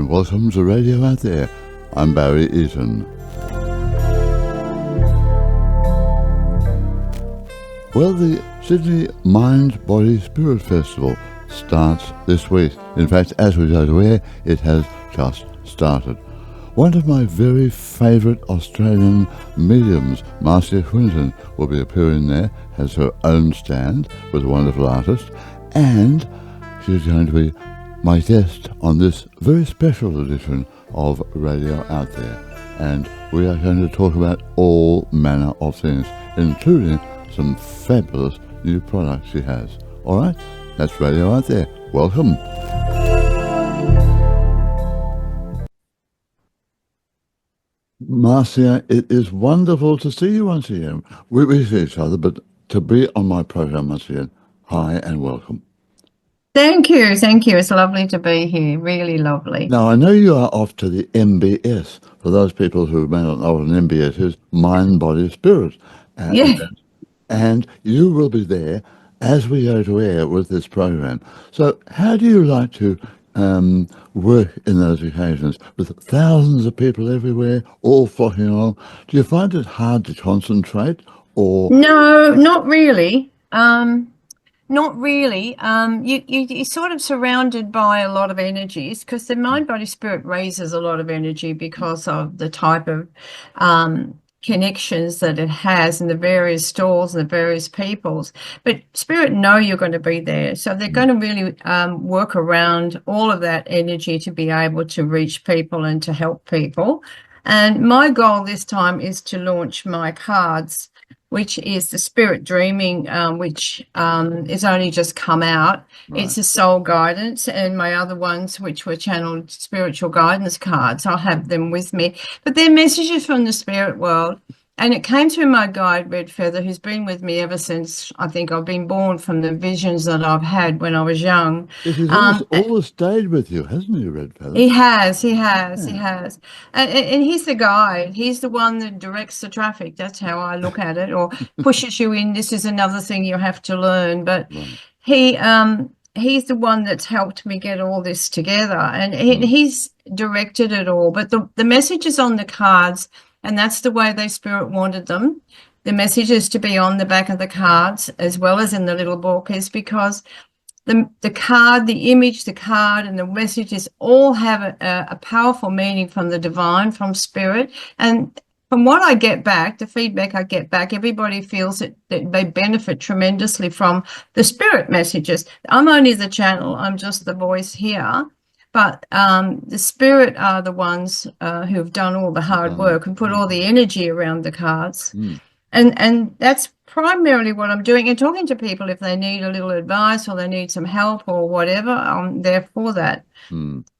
and welcome to Radio Out There. I'm Barry Eaton. Well, the Sydney Mind, Body, Spirit Festival starts this week. In fact, as we go to air, it has just started. One of my very favourite Australian mediums, Marcia Quinton, will be appearing there, has her own stand with a wonderful artist, and she's going to be my guest on this very special edition of Radio Out There. And we are going to talk about all manner of things, including some fabulous new products she has. All right, that's Radio Out There. Welcome. Marcia, it is wonderful to see you once again. We see each other, but to be on my program once again, hi and welcome. Thank you. It's lovely to be here, really lovely. Now, I know you are off to the MBS. For those people who may not know what an MBS is, Mind, Body, Spirit. And you will be there as we go to air with this program. So how do you like to work in those occasions with thousands of people everywhere, all flocking along? Do you find it hard to concentrate? Or No, not really. Not really. You're sort of surrounded by a lot of energies because the mind, body, spirit raises a lot of energy because of the type of connections that it has in the various stalls and the various peoples. But spirit know you're going to be there. So they're going to really work around all of that energy to be able to reach people and to help people. And my goal this time is to launch my cards, which is the Spirit Dreaming, which is only just come out. Right. It's a soul guidance, and my other ones, which were channeled spiritual guidance cards, I'll have them with me. But they're messages from the spirit world. And it came through my guide, Red Feather, who's been with me ever since I think I've been born, from the visions that I've had when I was young. He's always stayed with you, hasn't he, Red Feather? He has. And he's the guide. He's the one that directs the traffic. That's how I look at it, or pushes you in. This is another thing you have to learn. But right. He's the one that's helped me get all this together, and he's directed it all. But the message is on the cards, and that's the way they spirit wanted them. The message is to be on the back of the cards as well as in the little book, is because the card, the image, the card, and the messages all have a powerful meaning from the divine, from spirit. And from what I get back, the feedback I get back, everybody feels that they benefit tremendously from the spirit messages. I'm only the channel. I'm just the voice here. But the spirit are the ones who've done all the hard work and put all the energy around the cards. And that's primarily what I'm doing, and talking to people if they need a little advice or they need some help or whatever. I'm there for that,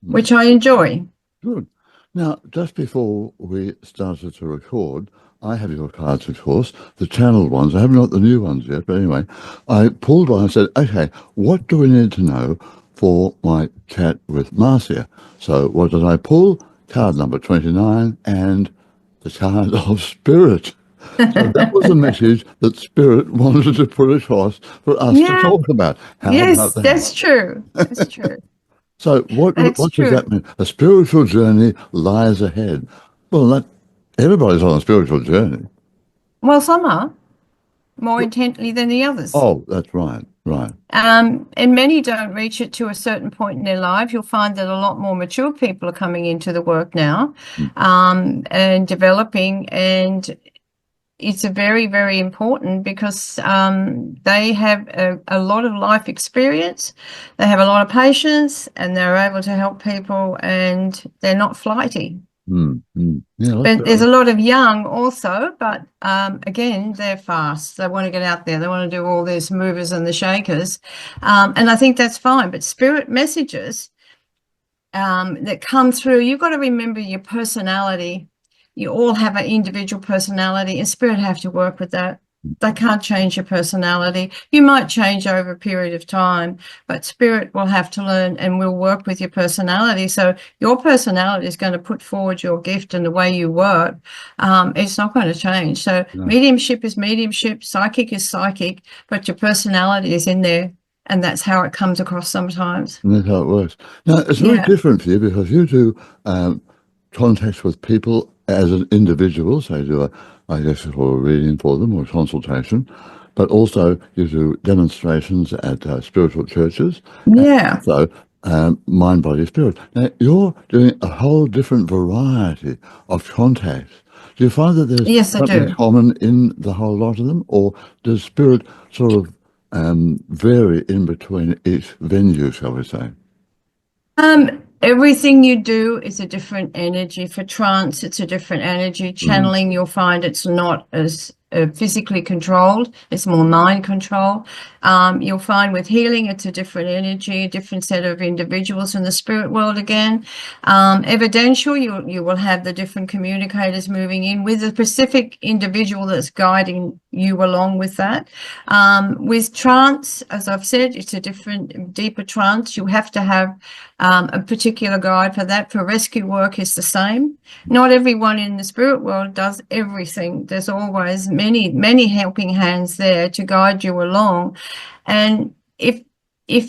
which I enjoy. Good. Now, just before we started to record, I have your cards, of course, the channeled ones. I haven't got the new ones yet, but anyway, I pulled one and said, okay, what do we need to know for my chat with Marcia? So what did I pull? Card number 29 and the card of spirit. So that was a message that spirit wanted to put across for us to talk about. How about that? That's true. That's true. So what does that mean? A spiritual journey lies ahead. Well, everybody's on a spiritual journey. Well, some are more intently than the others. Oh, that's right. And many don't reach it to a certain point in their life. You'll find that a lot more mature people are coming into the work now, and developing, and it's a very, very important because they have a lot of life experience, they have a lot of patience, and they're able to help people, and they're not flighty. Yeah, but there's a lot of young also, but again, they're fast. They want to get out there. They want to do all these movers and the shakers, and I think that's fine. But spirit messages that come through, you've got to remember your personality. You all have an individual personality, and spirit have to work with that. They can't change your personality. You might change over a period of time, but spirit will have to learn and will work with your personality. So your personality is going to put forward your gift and the way you work. It's not going to change. So mediumship is mediumship, psychic is psychic, but your personality is in there. and that's how it comes across sometimes. And that's how it works. Now, it's very Yeah. different for you because you do contacts with people as an individual, so you do I guess, a reading for them or consultation, but also you do demonstrations at spiritual churches, and Yeah. also mind, body, spirit. Now, you're doing a whole different variety of contacts. Do you find that there's Yes, I something do. common in the whole lot of them, or does spirit sort of vary in between each venue, shall we say? Everything you do is a different energy. For trance, it's a different energy. Mm. Channeling, you'll find it's not as physically controlled. It's more mind control. You'll find with healing, it's a different energy, a different set of individuals in the spirit world again. Evidential, you will have the different communicators moving in with a specific individual that's guiding you along with that. With trance, as I've said, it's a different, deeper trance. You have to have a particular guide for that. For rescue work is the same. Not everyone in the spirit world does everything. There's always many helping hands there to guide you along. And if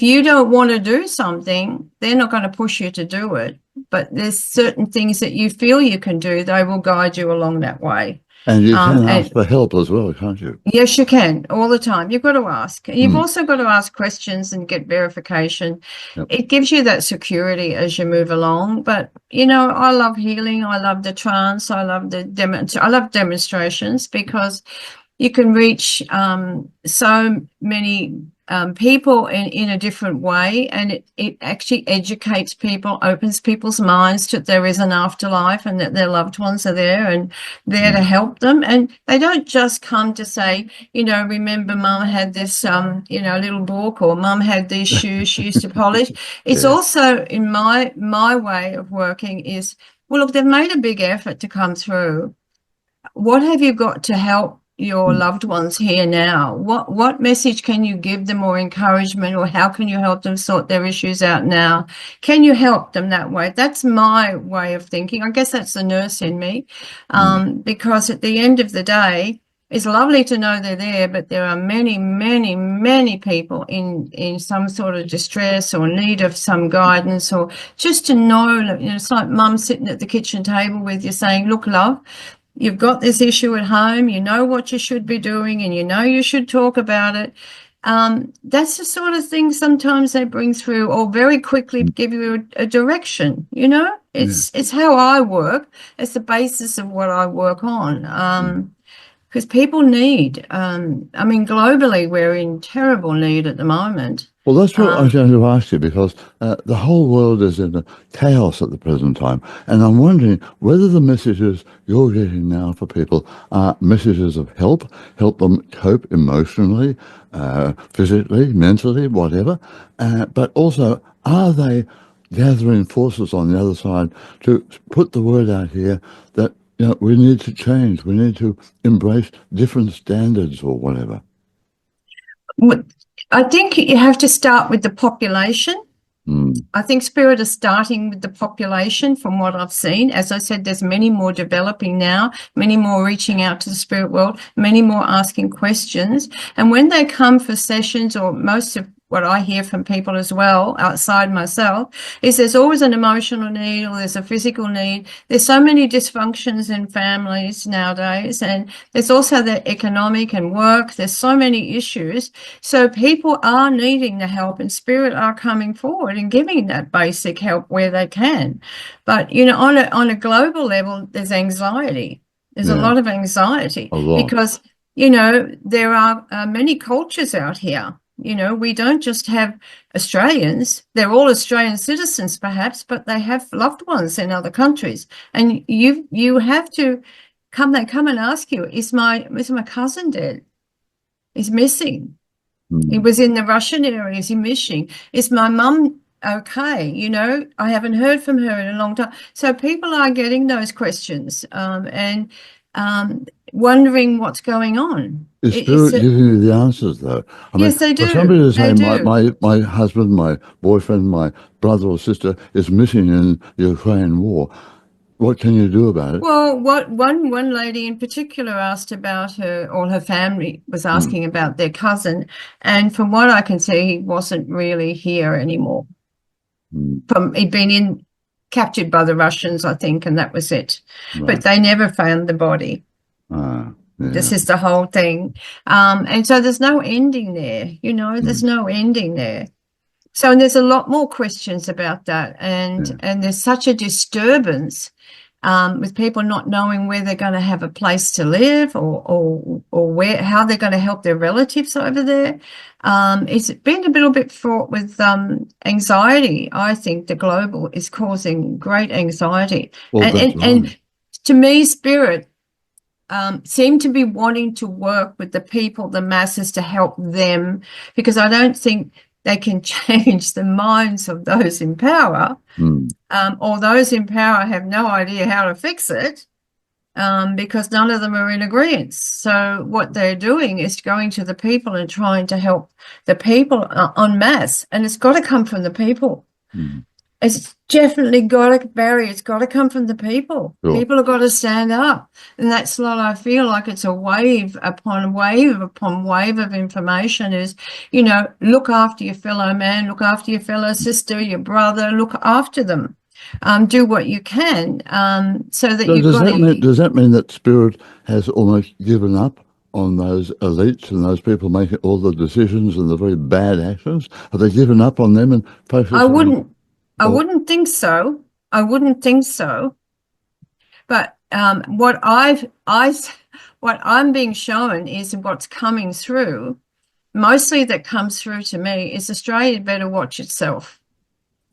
you don't want to do something, they're not going to push you to do it. But there's certain things that you feel you can do, they will guide you along that way. And you can ask for help as well, can't you? Yes, you can, all the time. You've got to ask. You've Mm. also got to ask questions and get verification. Yep. It gives you that security as you move along. But, you know, I love healing. I love the trance. I love I love demonstrations because you can reach so many people in a different way, and it actually educates people, opens people's minds to there is an afterlife and that their loved ones are there and there to help them. And they don't just come to say, you know, remember mum had this, you know, little book, or mum had these shoes she used to polish. It's also, in my way of working is, well, look, they've made a big effort to come through. What have you got to help your loved ones here now? What message can you give them, or encouragement, or how can you help them sort their issues out now? Can you help them that way? That's my way of thinking. I guess that's the nurse in me, because at the end of the day, it's lovely to know they're there, but there are many people in some sort of distress or need of some guidance, or just to know, you know, it's like mum sitting at the kitchen table with you saying, look, love, you've got this issue at home, you know what you should be doing, and you know you should talk about it. That's the sort of thing sometimes they bring through, or very quickly give you a direction, you know? It's how I work. It's the basis of what I work on. Because people need, I mean, globally, we're in terrible need at the moment. Well, that's what I was going to ask you, because the whole world is in a chaos at the present time. And I'm wondering whether the messages you're getting now for people are messages of help them cope emotionally, physically, mentally, whatever. But also, are they gathering forces on the other side to put the word out here that, you know, we need to change, we need to embrace different standards or whatever? I think you have to start with the population. I think Spirit is starting with the population from what I've seen. As I said, there's many more developing now, many more reaching out to the spirit world, many more asking questions. And when they come for sessions, or most of what I hear from people as well, outside myself, is there's always an emotional need, or there's a physical need. There's so many dysfunctions in families nowadays, and there's also the economic and work. There's so many issues. So people are needing the help, and Spirit are coming forward and giving that basic help where they can. But, you know, on a global level, there's anxiety. There's a lot of anxiety because, you know, there are many cultures out here. You know, we don't just have Australians. They're all Australian citizens, perhaps, but they have loved ones in other countries. And you have to come. They come and ask you, is my cousin dead? He's missing. He was in the Russian area. Is he missing? Is my mum okay? You know, I haven't heard from her in a long time. So people are getting those questions and wondering what's going on. Is Spirit giving you the answers, though? I mean, yes, they do. For somebody to say, do. my husband, my boyfriend, my brother or sister is missing in the Ukraine war, what can you do about it? Well, what one lady in particular asked about her, or her family was asking about their cousin, and from what I can see, he wasn't really here anymore. He'd been captured by the Russians, I think, and that was it. Right. But they never found the body. Yeah. This is the whole thing. And so there's no ending there, there's no ending there. So, and there's a lot more questions about that. And there's such a disturbance with people not knowing where they're going to have a place to live or how they're going to help their relatives over there. It's been a little bit fraught with anxiety. I think the global is causing great anxiety. Well, and to me, Spirit seem to be wanting to work with the people, the masses, to help them, because I don't think they can change the minds of those in power, or those in power have no idea how to fix it, because none of them are in agreement. So what they're doing is going to the people and trying to help the people en masse, and it's got to come from the people. It's definitely Barry, it's got to come from the people. Sure. People have got to stand up. And that's what I feel like. It's a wave upon wave upon wave of information is, look after your fellow man, look after your fellow sister, your brother, look after them. Do what you can so that does that mean that Spirit has almost given up on those elites and those people making all the decisions and the very bad actions? Have they given up on them and focused I wouldn't think so. But what I'm being shown is what's coming through. Mostly that comes through to me is Australia better watch itself.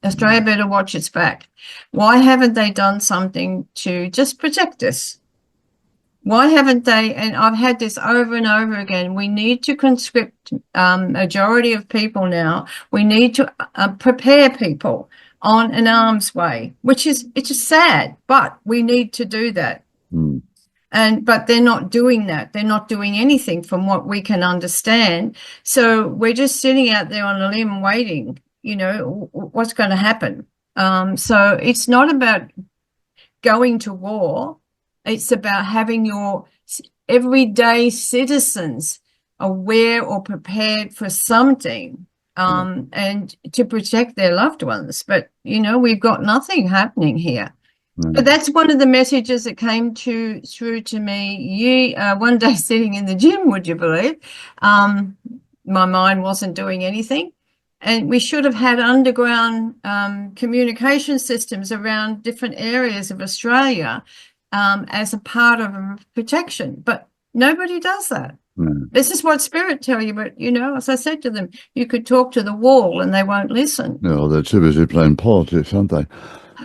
Australia better watch its back. Why haven't they done something to just protect us? Why haven't they? And I've had this over and over again. We need to conscript majority of people now. We need to prepare people on an arms way, it's just sad, but we need to do that. But they're not doing that. They're not doing anything from what we can understand. So we're just sitting out there on a limb waiting, what's going to happen. So it's not about going to war. It's about having your everyday citizens aware or prepared for something. And to protect their loved ones. But, we've got nothing happening here. But that's one of the messages that came through to me one day sitting in the gym, would you believe? My mind wasn't doing anything. And we should have had underground communication systems around different areas of Australia as a part of protection. But nobody does that. This is what Spirit tell you, but, as I said to them, you could talk to the wall and they won't listen. No, they're too busy playing politics, aren't they?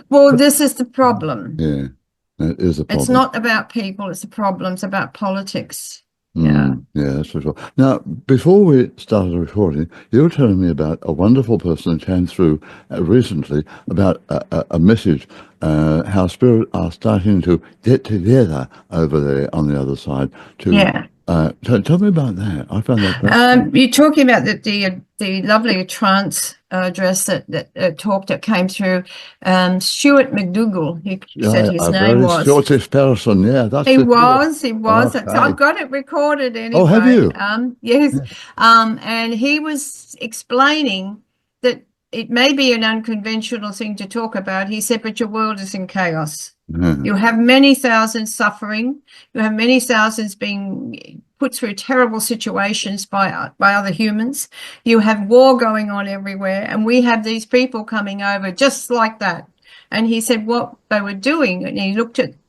Well, this is the problem. Yeah, it is a problem. It's not about people, it's a problem. It's about politics. Yeah, that's for sure. Now, before we started recording, you were telling me about a wonderful person that came through recently about a message, how Spirit are starting to get together over there on the other side to... Yeah. Tell me about that. I found that you're talking about the lovely trance dress that talk that came through. Stuart McDougall, he said his name was. Scottish person, that's he was. Okay. So I've got it recorded anyway. Oh, have you? Yes. And he was explaining that it may be an unconventional thing to talk about. He said, but your world is in chaos. You have many thousands suffering. You have many thousands being put through terrible situations by other humans. You have war going on everywhere, and we have these people coming over just like that. And he said what they were doing, and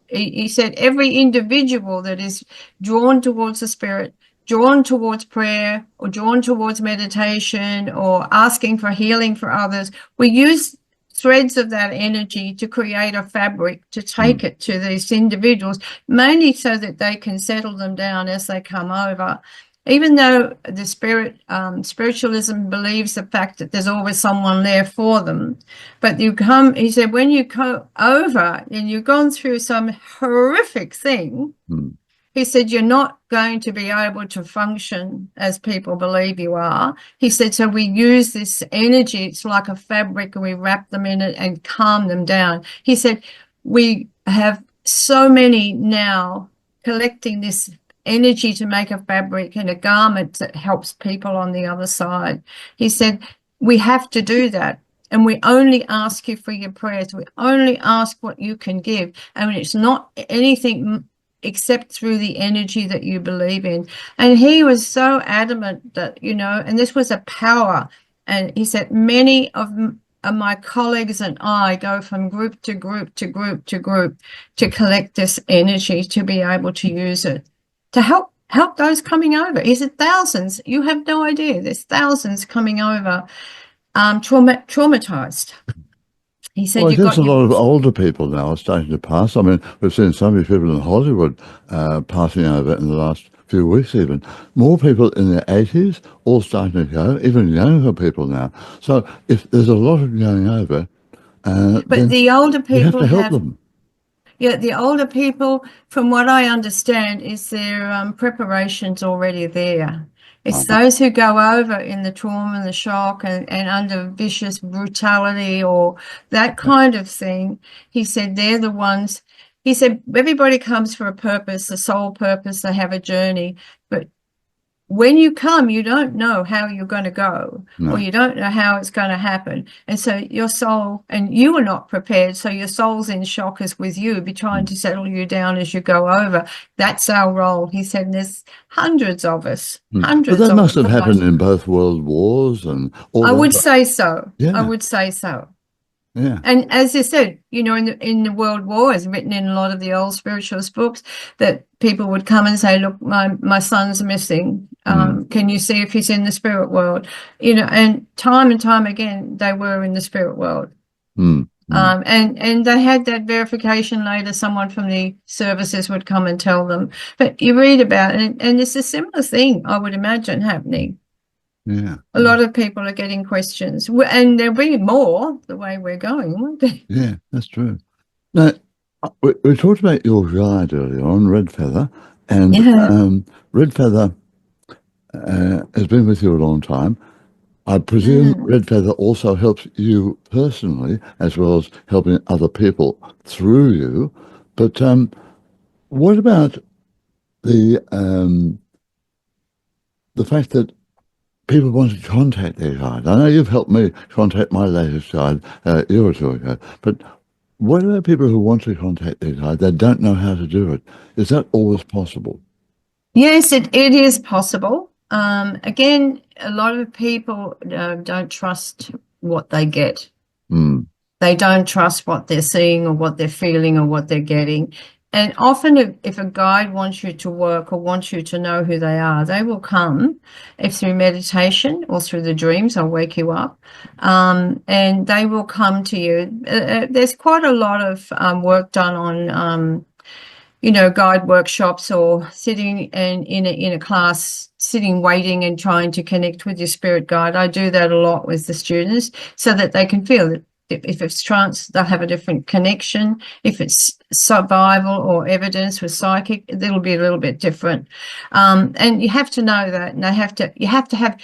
he said every individual that is drawn towards the Spirit, drawn towards prayer, or drawn towards meditation, or asking for healing for others, we use threads of that energy to create a fabric to take it to these individuals, mainly so that they can settle them down as they come over. Even though the spiritualism believes the fact that there's always someone there for them, but he said, when you go over and you've gone through some horrific thing, he said, you're not going to be able to function as people believe you are. He said, so we use this energy. It's like a fabric, and we wrap them in it and calm them down. He said, we have so many now collecting this energy to make a fabric and a garment that helps people on the other side. He said, we have to do that. And we only ask you for your prayers. We only ask what you can give. I mean, it's not anything except through the energy that you believe in. And he was so adamant that, you know, and this was a power. And he said, many of my colleagues and I go from group to group to group to group to collect this energy to be able to use it to help those coming over. He said, thousands. You have no idea. There's thousands coming over, traumatized. He said, Well, you've there's got a lot of older people now are starting to pass. I mean, we've seen so many people in Hollywood passing over in the last few weeks even. More people in their 80s, all starting to go, even younger people now. So if there's a lot of going over, but then the older you have people to help them. Yeah, the older people, from what I understand, is their preparations already there. It's those who go over in the trauma and the shock and under vicious brutality or that kind of thing. He said they're the ones. He said everybody comes for a purpose, a soul purpose. They have a journey, but when you come, you don't know how you're going to go, or you don't know how it's going to happen. And so your soul, and you are not prepared, so your soul's in shock as with you, be trying to settle you down as you go over. That's our role. He said there's hundreds of us, But hundreds that of must us. have happened in both world wars and all I that. would say so. Yeah. I would say so. Yeah. And as I said, you know, in the World War, it's written in a lot of the old spiritualist books that people would come and say, look, my son's missing. Can you see if he's in the spirit world? You know, and time again, they were in the spirit world. And they had that verification later. Someone from the services would come and tell them. But you read about it, and it's a similar thing, I would imagine, happening. Yeah. A lot of people are getting questions, and there'll be more the way we're going, won't there? Yeah, that's true. Now, we talked about your guide earlier on, Red Feather, and Red Feather has been with you a long time. I presume Red Feather also helps you personally, as well as helping other people through you. But what about the fact that people want to contact their guide? I know you've helped me contact my latest guide a year or two ago, but what about people who want to contact their guide? They don't know how to do it. Is that always possible? Yes, it is possible. Again, a lot of people don't trust what they get. They don't trust what they're seeing or what they're feeling or what they're getting. And often if a guide wants you to work or wants you to know who they are, they will come, if through meditation or through the dreams, I'll wake you up, and they will come to you. There's quite a lot of work done on you know, guide workshops or sitting in a class, sitting, waiting and trying to connect with your spirit guide. I do that a lot with the students so that they can feel that if it's trance, they'll have a different connection. If it's survival or evidence with psychic, it'll be a little bit different. And you have to know that, and you have to have,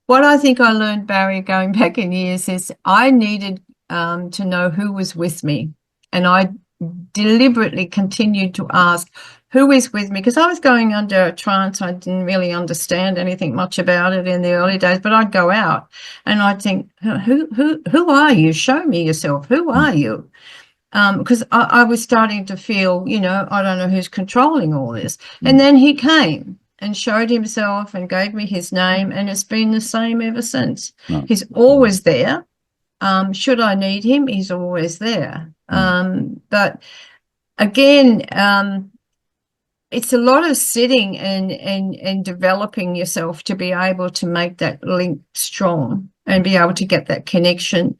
what I think I learned, Barry, going back in years, is I needed to know who was with me. And I deliberately continued to ask who is with me, because I was going under a trance. I didn't really understand anything much about it in the early days, but I'd go out and I'd think, who are you? Show me yourself. Who are you? Because I was starting to feel, you know, I don't know who's controlling all this. And then he came and showed himself and gave me his name, and it's been the same ever since. He's always there. Should I need him, he's always there. But again, it's a lot of sitting and developing yourself to be able to make that link strong and be able to get that connection.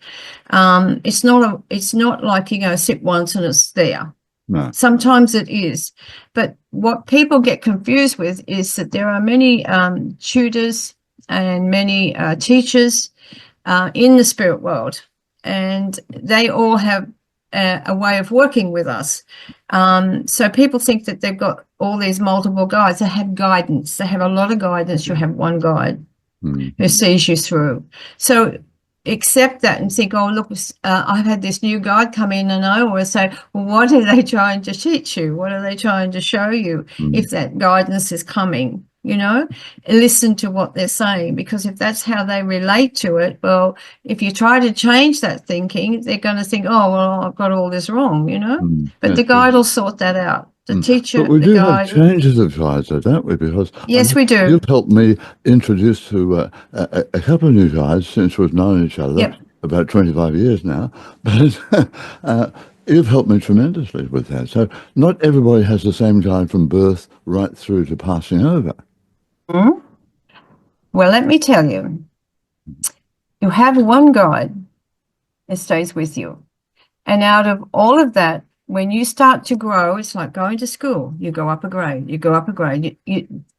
It's not like you're going to sit once and it's there. No. Sometimes it is, but what people get confused with is that there are many tutors and many teachers in the spirit world, and they all have a way of working with us. So people think that they've got all these multiple guides. They have guidance. They have a lot of guidance. You have one guide who sees you through. So accept that and think, oh, look, I've had this new guide come in, and I always say, well, what are they trying to teach you? What are they trying to show you if that guidance is coming? You know, listen to what they're saying, because if that's how they relate to it, well, if you try to change that thinking, they're going to think, oh, well, I've got all this wrong, you know. But the guide will sort that out. The teacher, but we the do guide. have changes of guides, though, don't we? Because Yes, we do. you've helped me introduce to a couple of new guides since we've known each other. Yep. About 25 years now. But you've helped me tremendously with that. So not everybody has the same guide from birth right through to passing over. Well, let me tell you, you have one guide that stays with you. And out of all of that, when you start to grow, it's like going to school. You go up a grade, you go up a grade.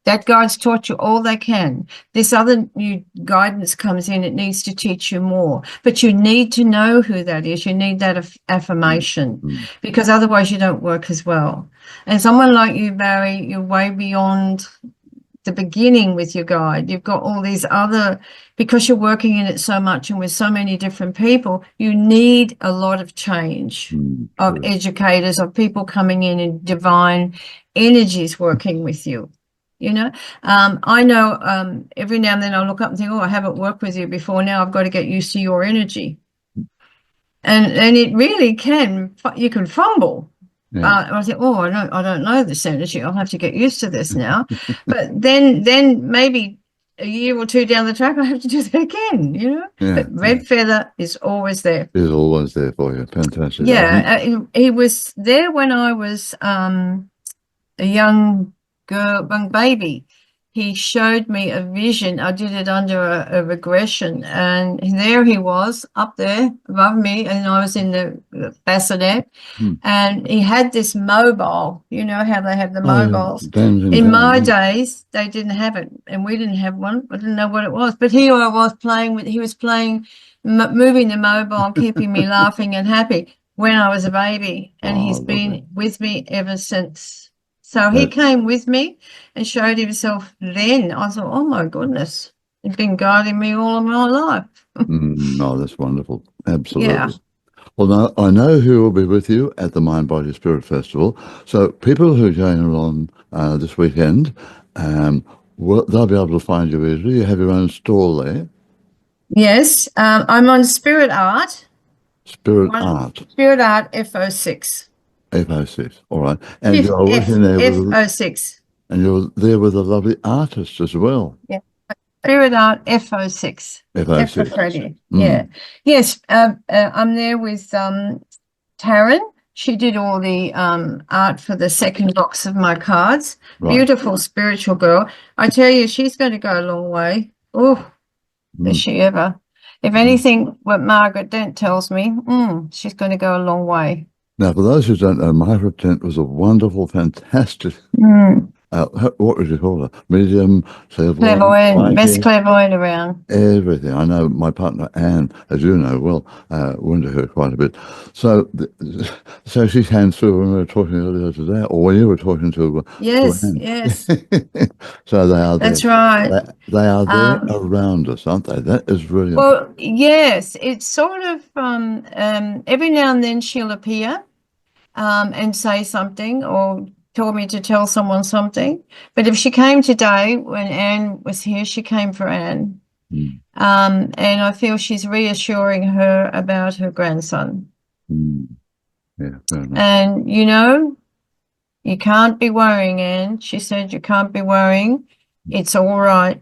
That guide's taught you all they can. This other new guidance comes in, it needs to teach you more. But you need to know who that is. You need that affirmation, because otherwise you don't work as well. And someone like you, Barry, you're way beyond the beginning with your guide. You've got all these other, because you're working in it so much and with so many different people, you need a lot of change of educators, of people coming in and divine energies working with you. You know, I know every now and then I look up and think, oh, I haven't worked with you before. Now I've got to get used to your energy. And it really can, you can fumble. I think, oh, I don't know this energy. I'll have to get used to this now. But then maybe a year or two down the track, I have to do that again, you know. But Red Feather is always there. Is always there for you. Fantastic. Yeah, he was there when I was a young baby. He showed me a vision. I did it under a regression, and there he was up there above me, and I was in the bassinet, and he had this mobile. You know how they have the mobiles. In my days, they didn't have it, and we didn't have one. I didn't know what it was, but here I was playing with. He was playing, moving the mobile, keeping me laughing and happy when I was a baby, and he's been with me ever since. So he came with me and showed himself then. I thought, oh, my goodness, he's been guiding me all of my life. Oh, that's wonderful. Absolutely. Yeah. Well, now, I know who will be with you at the Mind, Body, Spirit Festival. So people who are going along this weekend, they'll be able to find you easily. You have your own stall there. Yes. I'm on Spirit Art. Spirit Art FO6. FO6, all right. And you're working there with FO6. And you're there with a lovely artist as well. Yeah. Spirit Art FO6. FO6. Yeah. Yes. I'm there with Taryn. She did all the art for the second box of my cards. Right. Beautiful spiritual girl. I tell you, she's going to go a long way. Oh, is she ever? If anything, what Margaret Dent tells me, she's going to go a long way. Now, for those who don't know, Margaret Dent was a wonderful, fantastic, what would you call her? Medium, clairvoyant, best clairvoyant around. Everything. I know my partner, Anne, as you know well, went to her quite a bit. So she came through when we were talking earlier today, or when you were talking to Yes, Anne. yes. So they are there. That's right. They are there around us, aren't they? That is really well, yes. It's sort of every now and then she'll appear and say something or told me to tell someone something. But if she came today when Anne was here, she came for Anne. And I feel she's reassuring her about her grandson. Yeah, fair enough. And, you know, you can't be worrying, Anne. She said, you can't be worrying. It's all right.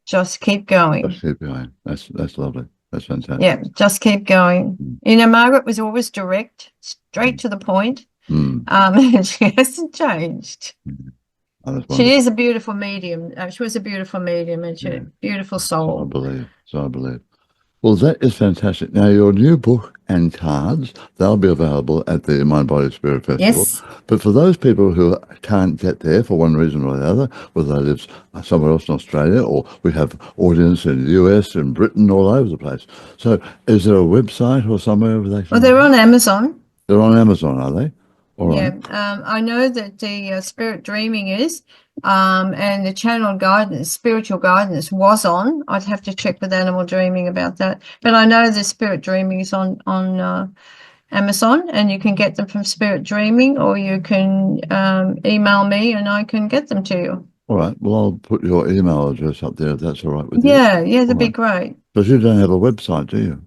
Just keep going. Just keep going. That's lovely. That's fantastic. Yeah, just keep going. You know, Margaret was always direct, straight to the point. And she hasn't changed. She is a beautiful medium. She was a beautiful medium, and she's a beautiful soul. So I believe. Well, that is fantastic. Now, your new book and cards, they'll be available at the Mind, Body, Spirit Festival. Yes. But for those people who can't get there for one reason or the other, whether they live somewhere else in Australia, or we have audience in the US and Britain, all over the place. So is there a website or somewhere where they can... Well, they're on Amazon. They're on Amazon, are they? All right. Yeah. I know that the Spirit Dreaming is. And the channel guidance, spiritual guidance was on. I'd have to check with Animal Dreaming about that. But I know the Spirit Dreaming is on Amazon, and you can get them from Spirit Dreaming, or you can email me and I can get them to you. All right. Well, I'll put your email address up there if that's all right with you. Yeah, that'd be great. Because you don't have a website, do you?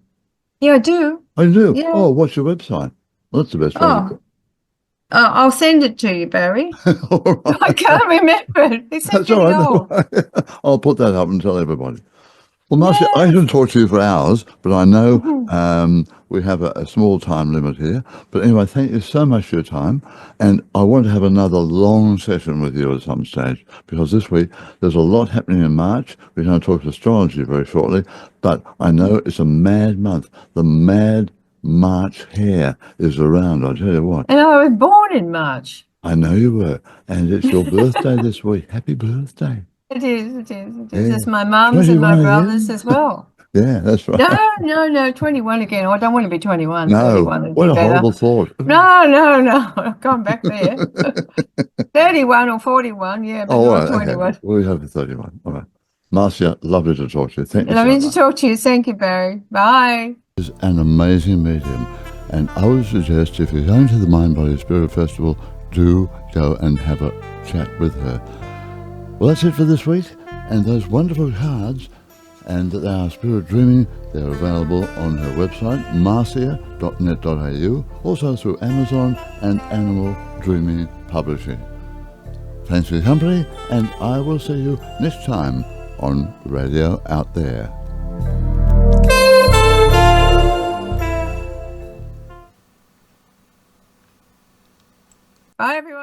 Yeah, I do. Oh, you do? Yeah. Oh, what's your website? Well, that's the best way. I'll send it to you, Barry. All right. I can't remember it. It's That's getting all old. right. I'll put that up and tell everybody. Well, Marcia, I can talk to you for hours, but I know we have a small time limit here. But anyway, thank you so much for your time. And I want to have another long session with you at some stage, because this week there's a lot happening in March. We're going to talk astrology very shortly, but I know it's a mad month. The mad March hare is around, I tell you what. And I was born in March. I know you were. And it's your birthday this week. Happy birthday. It is. Yeah. It's my mum's and my 21 brother's again? as well. Yeah, that's right. No, 21 again. I don't want to be 21. No, 31 would what be a better. horrible thought. No. I've gone back there. 31 or 41, yeah, but not 21. Okay. We have a 31. All right. Marcia, lovely to talk to you. Thank you Lovely so to much. talk to you. Thank you, Barry. Bye. Is an amazing medium, and I would suggest if you're going to the Mind Body Spirit Festival, do go and have a chat with her. Well, that's it for this week, and those wonderful cards, and they are Spirit Dreaming. They're available on her website, marcia.net.au, also through Amazon and Animal Dreaming Publishing. Thanks for your company, and I will see you next time on Radio Out There.